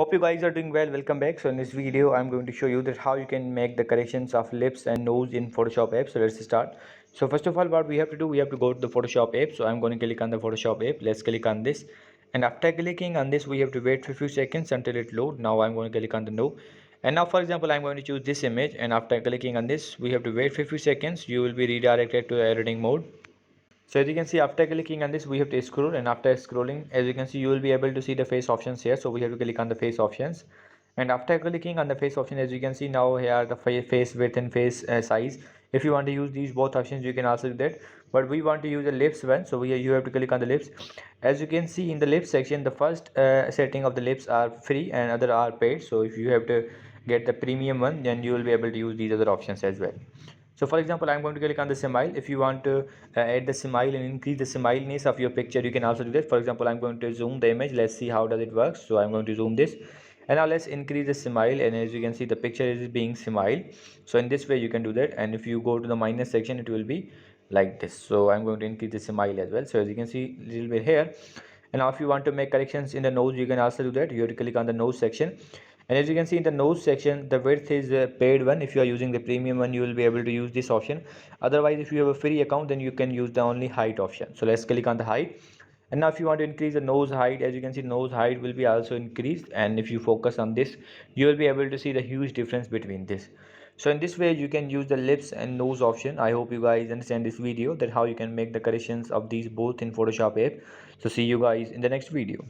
Hope you guys are doing well. Welcome back. So in this video I'm going to show you that how you can make the corrections of lips and nose in Photoshop app. So let's start. So first of all, what we have to do, we have to go to the Photoshop app. So I'm going to click on the Photoshop app. Let's click on this, and after clicking on this we have to wait for a few seconds until it load. Now I'm going to click on the no, and now for example I'm going to choose this image, and after clicking on this we have to wait for a few seconds. You will be redirected to editing mode. So as you can see, after clicking on this we have to scroll, and after scrolling, as you can see, you will be able to see the face options here. So we have to click on the face options, and after clicking on the face option, as you can see, now here are the face width and face size. If you want to use these both options, you can also do that, but we want to use the lips one, so you have to click on the lips. As you can see in the lips section, the first setting of the lips are free and other are paid. So if you have to get the premium one, then you will be able to use these other options as well. So for example, I'm going to click on the smile. If you want to add the smile and increase the smileness of your picture, you can also do that. For example, I'm going to zoom the image. Let's see how does it work. So I'm going to zoom this, and now let's increase the smile, and as you can see, the picture is being smile. So in this way you can do that, and if you go to the minus section, it will be like this. So I'm going to increase the smile as well. So as you can see, a little bit here. And now if you want to make corrections in the nose, you can also do that. You have to click on the nose section, and as you can see in the nose section, the width is paid one. If you are using the premium one, you will be able to use this option. Otherwise, if you have a free account, then you can use the only height option. So let's click on the height, and now if you want to increase the nose height, as you can see, nose height will be also increased, and if you focus on this, you will be able to see the huge difference between this. So in this way you can use the lips and nose option. I hope you guys understand this video, that how you can make the corrections of these both in Photoshop app. So see you guys in the next video.